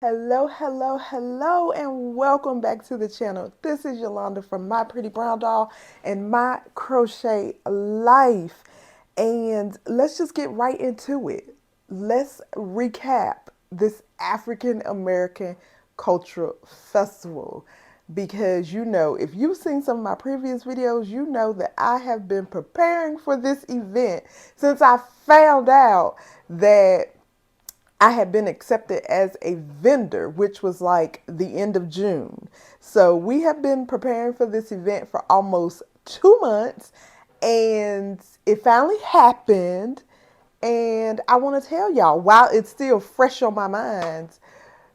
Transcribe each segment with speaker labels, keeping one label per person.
Speaker 1: Hello, hello, hello, and welcome back to the channel. This is Yolanda from My Pretty Brown Doll and My Crochet Life. And let's just get right into it. Let's recap this African American Cultural Festival. Because if you've seen some of my previous videos, you know that I have been preparing for this event since I found out that I had been accepted as a vendor, which was like the end of June. So we have been preparing for this event for almost 2 months, and it finally happened. And I want to tell y'all, while it's still fresh on my mind,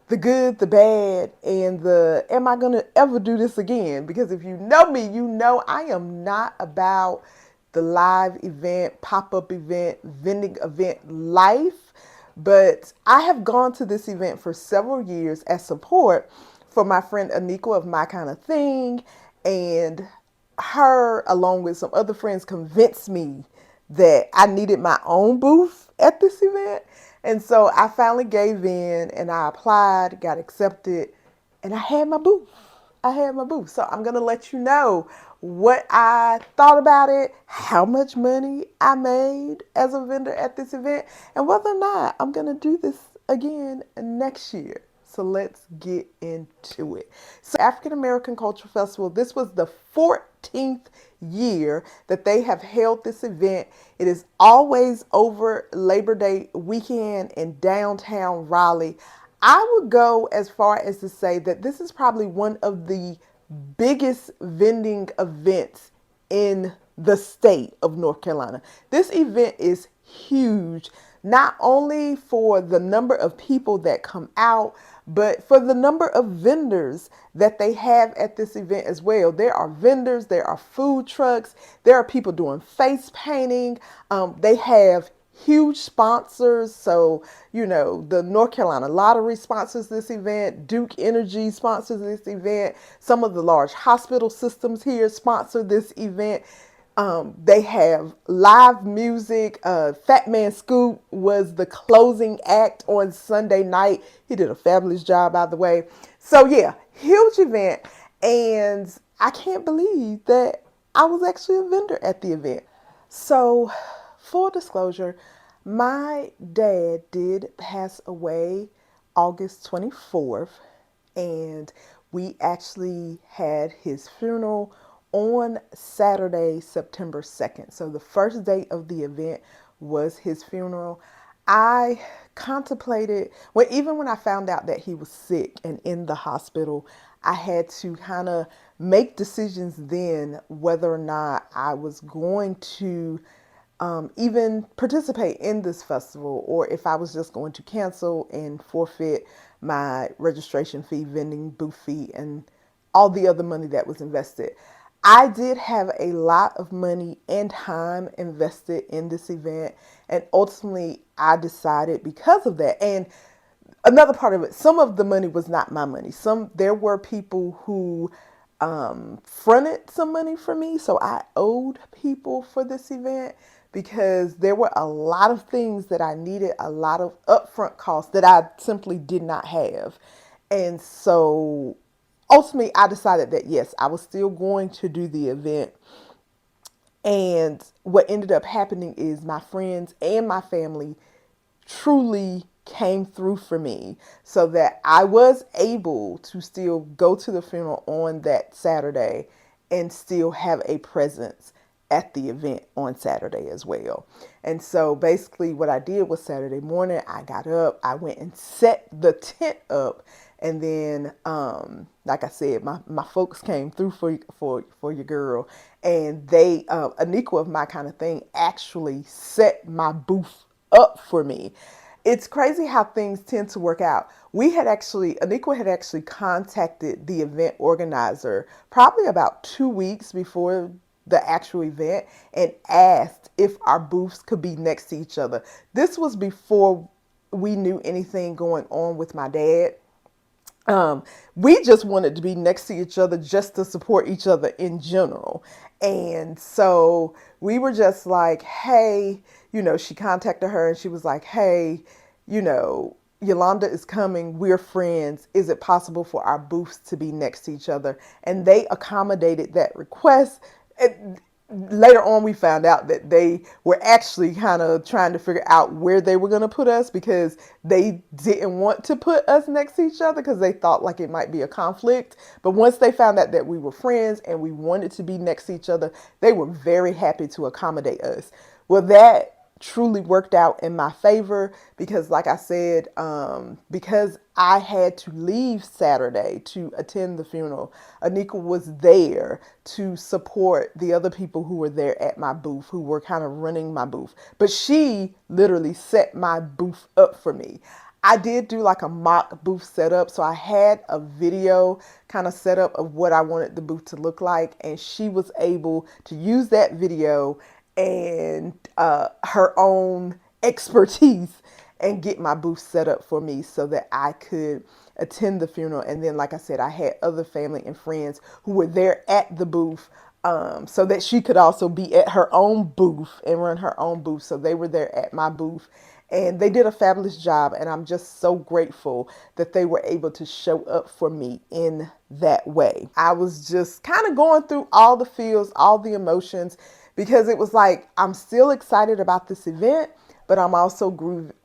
Speaker 1: the good, the bad, and the am I going to ever do this again? Because if you know me, you know I am not about the live event, pop up event, vending event life. But I have gone to this event for several years as support for my friend Anika of My Kind of Thing. And her, along with some other friends, convinced me that I needed my own booth at this event. And so I finally gave in and I applied, got accepted, and I had my booth. I had my booth. So I'm going to let you know what I thought about it, how much money I made as a vendor at this event, and whether or not I'm going to do this again next year. So let's get into it. So African American Cultural Festival, this was the 14th year that they have held this event. It is always over Labor Day weekend in downtown Raleigh. I would go as far as to say that this is probably one of the biggest vending events in the state of North Carolina. This event is huge, not only for the number of people that come out, but for the number of vendors that they have at this event as well. There are vendors, there are food trucks, there are people doing face painting. They have huge sponsors. So, the North Carolina Lottery sponsors this event, Duke Energy sponsors this event, some of the large hospital systems here sponsor this event. They have live music. Fat Man Scoop was the closing act on Sunday night. He did a fabulous job, by the way. So, yeah, huge event. And I can't believe that I was actually a vendor at the event. So, full disclosure, my dad did pass away August 24th, and we actually had his funeral on Saturday, September 2nd. So, the first day of the event was his funeral. I contemplated, even when I found out that he was sick and in the hospital, I had to kind of make decisions then whether or not I was going to even participate in this festival or if I was just going to cancel and forfeit my registration fee, vending booth fee, and all the other money that was invested. I did have a lot of money and time invested in this event, and ultimately I decided because of that. And another part of it, some of the money was not my money. There were people who fronted some money for me, so I owed people for this event because there were a lot of things that I needed, a lot of upfront costs that I simply did not have. And so ultimately I decided that yes, I was still going to do the event. And what ended up happening is my friends and my family truly came through for me so that I was able to still go to the funeral on that Saturday and still have a presence at the event on Saturday as well. And so basically what I did was Saturday morning, I got up, I went and set the tent up. And then, like I said, my folks came through for your girl, and they, Anika of My Kind of Thing, actually set my booth up for me. It's crazy how things tend to work out. Anika had actually contacted the event organizer probably about 2 weeks before the actual event and asked if our booths could be next to each other. This was before we knew anything going on with my dad. We just wanted to be next to each other just to support each other in general. And so we were just like, hey, she contacted her and she was like, hey, you know, Yolanda is coming. We're friends. Is it possible for our booths to be next to each other? And they accommodated that request. And later on, we found out that they were actually kind of trying to figure out where they were going to put us because they didn't want to put us next to each other because they thought like it might be a conflict. But once they found out that we were friends and we wanted to be next to each other, they were very happy to accommodate us. Well, that truly worked out in my favor because like I said, because I had to leave Saturday to attend the funeral, Anika was there to support the other people who were there at my booth, who were kind of running my booth, but she literally set my booth up for me. I did do like a mock booth setup. So I had a video kind of set up of what I wanted the booth to look like. And she was able to use that video and her own expertise and get my booth set up for me so that I could attend the funeral. And then, like I said, I had other family and friends who were there at the booth, so that she could also be at her own booth and run her own booth. So they were there at my booth and they did a fabulous job. And I'm just so grateful that they were able to show up for me in that way. I was just kind of going through all the feels, all the emotions, because it was like, I'm still excited about this event, but I'm also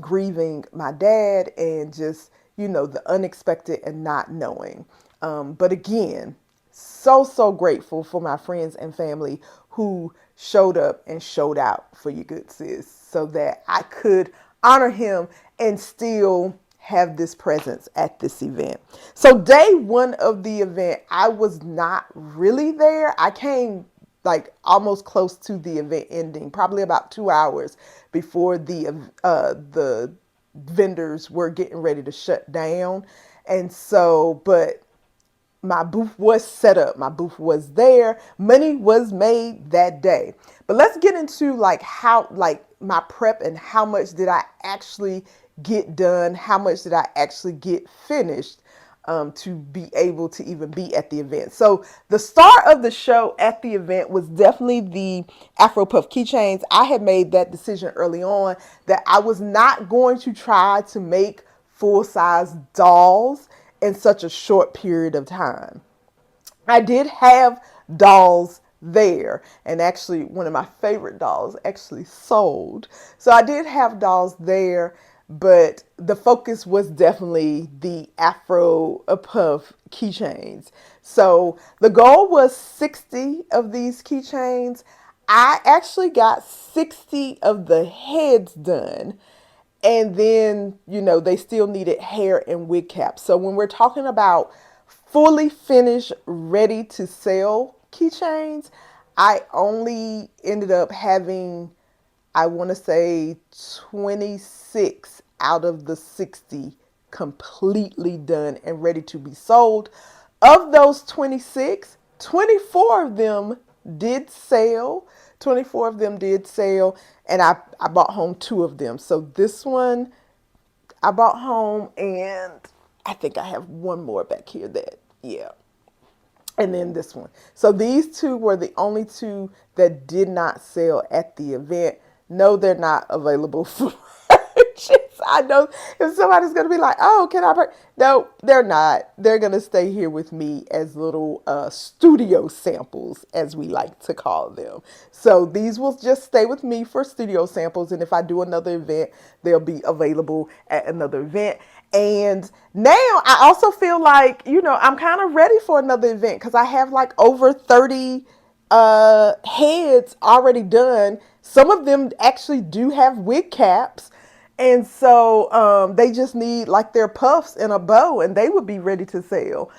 Speaker 1: grieving my dad and just, the unexpected and not knowing. But again, so grateful for my friends and family who showed up and showed out for you good sis so that I could honor him and still have this presence at this event. So day one of the event, I was not really there. I came like almost close to the event ending, probably about 2 hours before the vendors were getting ready to shut down. And so, but my booth was set up, my booth was there, money was made that day. But let's get into like how, like my prep and how much did I actually get done, how much did I actually get finished, to be able to even be at the event. So the star of the show at the event was definitely the Afro Puff keychains. I had made that decision early on that I was not going to try to make full-size dolls in such a short period of time. I did have dolls there, and actually one of my favorite dolls actually sold. So I did have dolls there, but the focus was definitely the Afro Puff keychains. So the goal was 60 of these keychains. I actually got 60 of the heads done. And then, they still needed hair and wig caps. So when we're talking about fully finished, ready to sell keychains, I only ended up having, I want to say 26 out of the 60 completely done and ready to be sold. Of those 26, 24 of them did sell. 24 of them did sell, and I bought home 2 of them. So this one I bought home, and I think I have one more back here that, yeah. And then this one. So these 2 were the only 2 that did not sell at the event. No, they're not available for purchase. I know if somebody's going to be like, oh, can I purchase? No, they're not. They're going to stay here with me as little studio samples, as we like to call them. So these will just stay with me for studio samples. And if I do another event, they'll be available at another event. And now I also feel like, I'm kind of ready for another event because I have like over 30 heads already done. Some of them actually do have wig caps. And so they just need like their puffs and a bow and they would be ready to sell.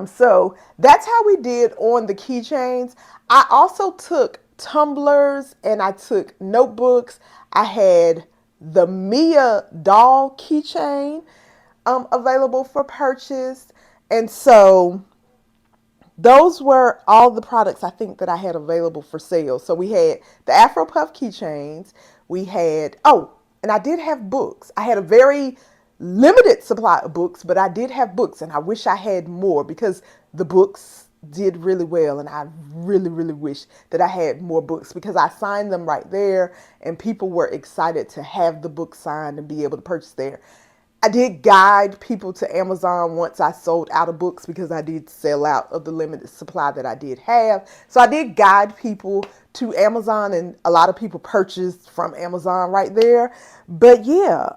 Speaker 1: So that's how we did on the keychains. I also took tumblers and I took notebooks. I had the Mia doll keychain available for purchase. And so those were all the products I think that I had available for sale. So we had the Afro Puff keychains. We had, and I did have books. I had a very limited supply of books, but I did have books, and I wish I had more because the books did really well, and I really wish that I had more books because I signed them right there, and people were excited to have the book signed and be able to purchase there. I did guide people to Amazon once I sold out of books because I did sell out of the limited supply that I did have. So I did guide people to Amazon, and a lot of people purchased from Amazon right there. But yeah,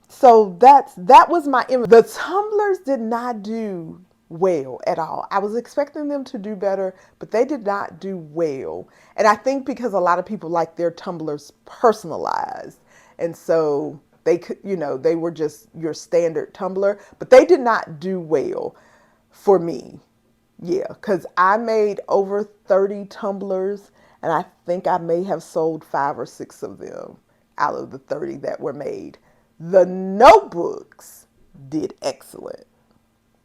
Speaker 1: so that was my image. The tumblers did not do well at all. I was expecting them to do better, but they did not do well. And I think because a lot of people like their tumblers personalized. And so they could, they were just your standard tumbler, but they did not do well for me. Yeah, because I made over 30 tumblers, and I think I may have sold 5 or 6 of them out of the 30 that were made. The notebooks did excellent.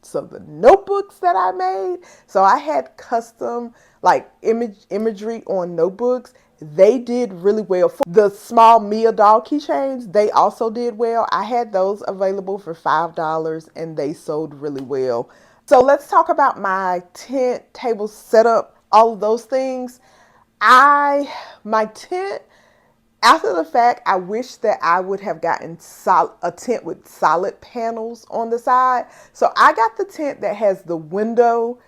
Speaker 1: So the notebooks that I made, so I had custom like imagery on notebooks. They did really well. For the small Mia doll keychains, they also did well. I had those available for $5 and they sold really well. So let's talk about my tent, table setup, all of those things. My tent, after the fact, I wish that I would have gotten a tent with solid panels on the side. So I got the tent that has the window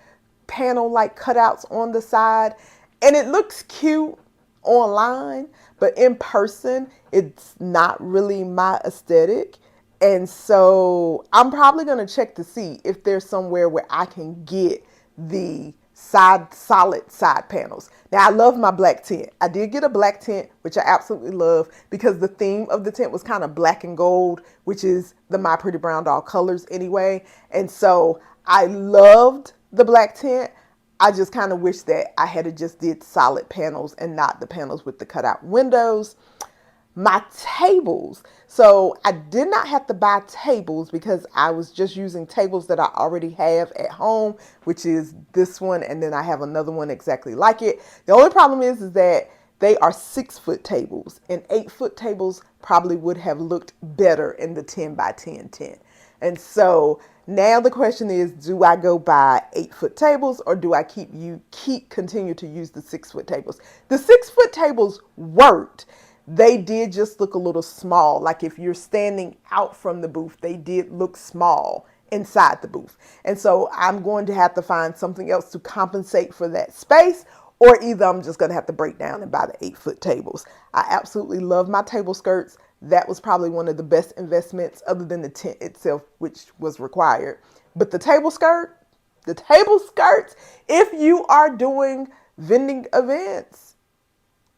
Speaker 1: panel like cutouts on the side, and it looks cute online, but in person, it's not really my aesthetic. And so I'm probably going to check to see if there's somewhere where I can get the solid side panels. Now I love my black tent. I did get a black tent, which I absolutely love because the theme of the tent was kind of black and gold, which is the My Pretty Brown Doll colors anyway. And so I loved the black tent. I just kind of wish that I had just did solid panels and not the panels with the cutout windows. My tables. So I did not have to buy tables because I was just using tables that I already have at home, which is this one, and then I have another one exactly like it. The only problem is that they are 6-foot tables, and 8-foot tables probably would have looked better in the 10 by 10 tent. And so now the question is, do I go buy 8-foot tables, or do I continue to use the 6-foot tables? The 6-foot tables worked. They did just look a little small. Like if you're standing out from the booth, they did look small inside the booth. And so I'm going to have to find something else to compensate for that space, or either I'm just going to have to break down and buy the 8-foot tables. I absolutely love my table skirts. That was probably one of the best investments other than the tent itself, which was required. But the table skirts, if you are doing vending events,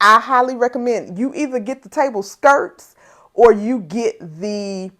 Speaker 1: I highly recommend you either get the table skirts or you get a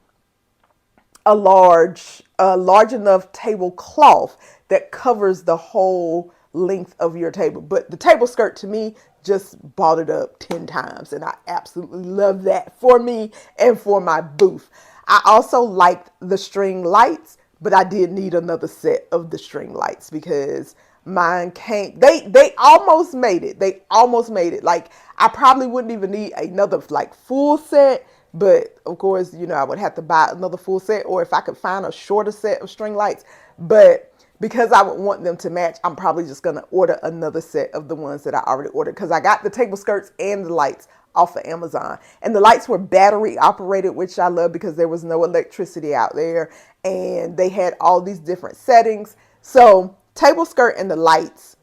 Speaker 1: large enough tablecloth that covers the whole length of your table. But the table skirt to me just bought it up 10 times, and I absolutely love that for me and for my booth. I also liked the string lights, but I did need another set of the string lights because mine came, they almost made it. They almost made it. Like I probably wouldn't even need another like full set, but of course, I would have to buy another full set, or if I could find a shorter set of string lights. But because I would want them to match, I'm probably just going to order another set of the ones that I already ordered, because I got the table skirts and the lights off of Amazon. And the lights were battery operated, which I love because there was no electricity out there, and they had all these different settings. So table skirt and the lights,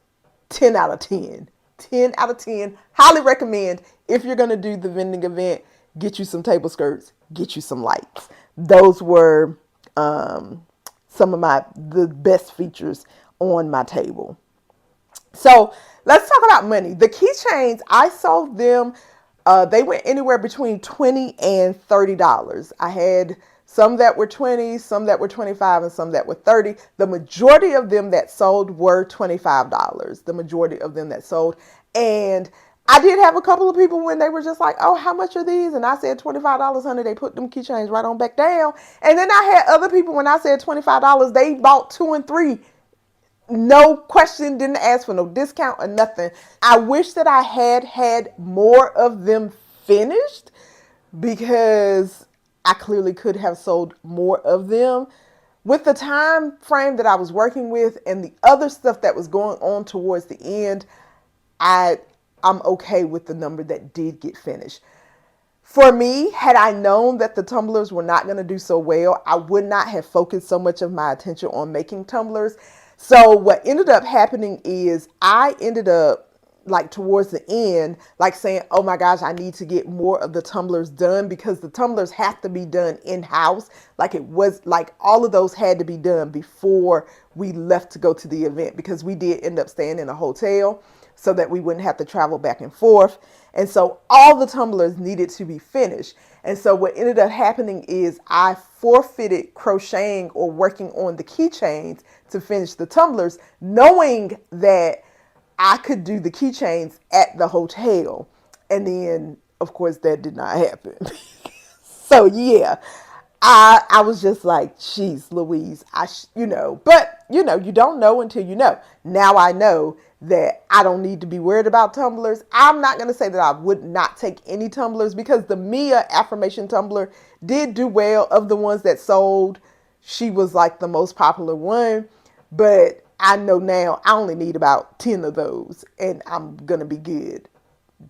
Speaker 1: 10 out of 10. 10 out of 10. Highly recommend if you're going to do the vending event, get you some table skirts, get you some lights. Those were some of the best features on my table. So let's talk about money. The keychains, I sold them. They went anywhere between $20 and $30. I had some that were 20, some that were 25, and some that were 30. The majority of them that sold were $25. The majority of them that sold. And I did have a couple of people when they were just like, oh, how much are these? And I said $25, honey. They put them keychains right on back down. And then I had other people when I said $25, they bought 2 and 3. No question, didn't ask for no discount or nothing. I wish that I had more of them finished, because I clearly could have sold more of them. With the time frame that I was working with and the other stuff that was going on towards the end, I'm okay with the number that did get finished. For me, had I known that the tumblers were not going to do so well, I would not have focused so much of my attention on making tumblers. So what ended up happening is I ended up like towards the end, like saying, oh my gosh, I need to get more of the tumblers done because the tumblers have to be done in house. Like it was like all of those had to be done before we left to go to the event because we did end up staying in a hotel so that we wouldn't have to travel back and forth. And so all the tumblers needed to be finished. And so what ended up happening is I forfeited crocheting or working on the keychains to finish the tumblers, knowing that I could do the keychains at the hotel. And then, of course, that did not happen. So yeah, I was just like, geez, Louise, but you don't know until you know. Now I know that I don't need to be worried about tumblers. I'm not going to say that I would not take any tumblers because the Mia affirmation tumbler did do well. Of the ones that sold, she was like the most popular one, but I know now I only need about 10 of those and I'm going to be good.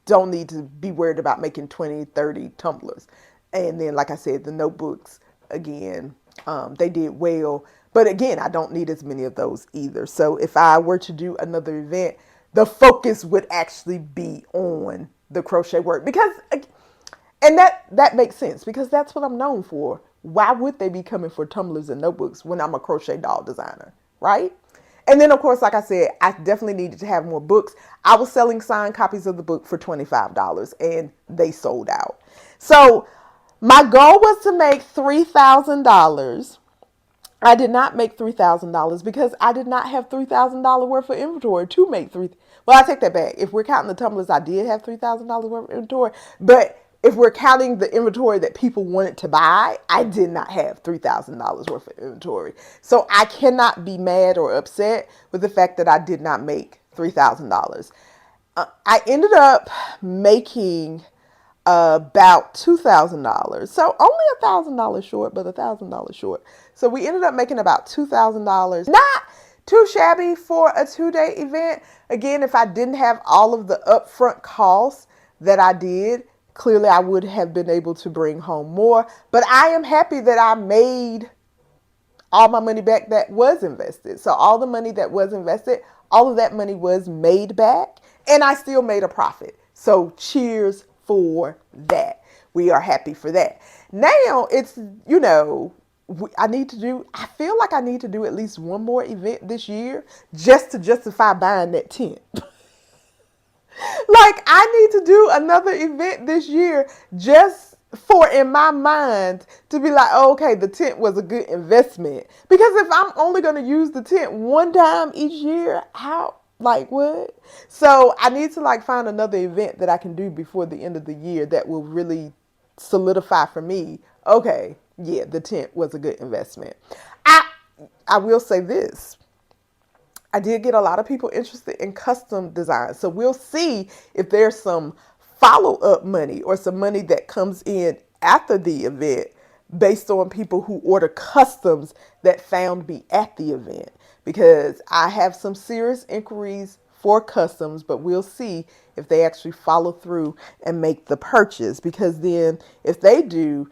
Speaker 1: Don't need to be worried about making 20, 30 tumblers. And then, like I said, the notebooks, again, they did well. But again, I don't need as many of those either. So if I were to do another event, the focus would actually be on the crochet work. Because, and that makes sense because that's what I'm known for. Why would they be coming for tumblers and notebooks when I'm a crochet doll designer, right? And then, of course, like I said, I definitely needed to have more books. I was selling signed copies of the book for $25 and they sold out. So my goal was to make $3,000. I did not make $3,000 because I did not have $3,000 worth of inventory to make three. Well, I take that back. If we're counting the tumblers, I did have $3,000 worth of inventory. But if we're counting the inventory that people wanted to buy, I did not have $3,000 worth of inventory. So I cannot be mad or upset with the fact that I did not make $3,000. I ended up making about $2,000. So only $1,000 short, but $1,000 short. So we ended up making about $2,000. Not too shabby for a 2-day event. Again, if I didn't have all of the upfront costs that I did, clearly I would have been able to bring home more. But I am happy that I made all my money back that was invested. So all the money that was invested, all of that money was made back and I still made a profit. So cheers for that. We are happy for that. Now it's, I feel like I need to do at least one more event this year just to justify buying that tent. Like I need to do another event this year just for in my mind to be like, oh, okay, the tent was a good investment. Because if I'm only going to use the tent one time each year, how, like what? So I need to like find another event that I can do before the end of the year that will really solidify for me, okay, yeah, the tent was a good investment. I I will say this. I did get a lot of people interested in custom design. So we'll see if there's some follow up money or some money that comes in after the event based on people who order customs that found me at the event. Because I have some serious inquiries for customs, but we'll see if they actually follow through and make the purchase. Because then if they do,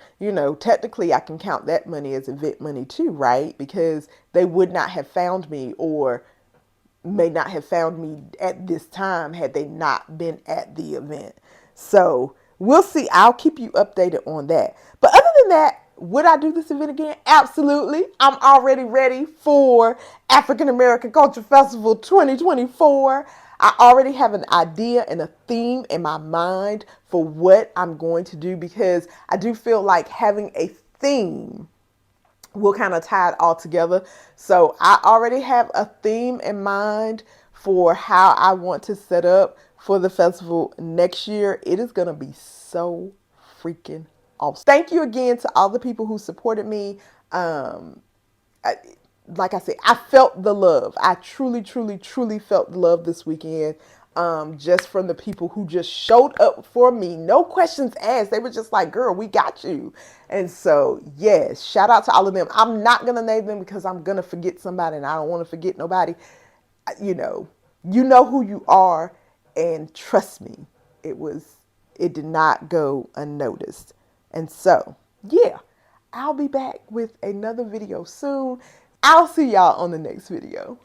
Speaker 1: technically I can count that money as event money too, right? Because they would not have found me or may not have found me at this time had they not been at the event. So we'll see. I'll keep you updated on that. But other than that, would I do this event again? Absolutely. I'm already ready for African American Culture Festival 2024. I already have an idea and a theme in my mind for what I'm going to do because I do feel like having a theme will kind of tie it all together. So I already have a theme in mind for how I want to set up for the festival next year. It is going to be so freaking awesome. Thank you again to all the people who supported me. Like I said, I felt the love. I truly, truly, truly felt the love this weekend. Just from the people who just showed up for me. No questions asked. They were just like, girl, we got you. And so, yes, shout out to all of them. I'm not going to name them because I'm going to forget somebody and I don't want to forget nobody. You know who you are and trust me. It was it did not go unnoticed. And so, yeah, I'll be back with another video soon. I'll see y'all on the next video.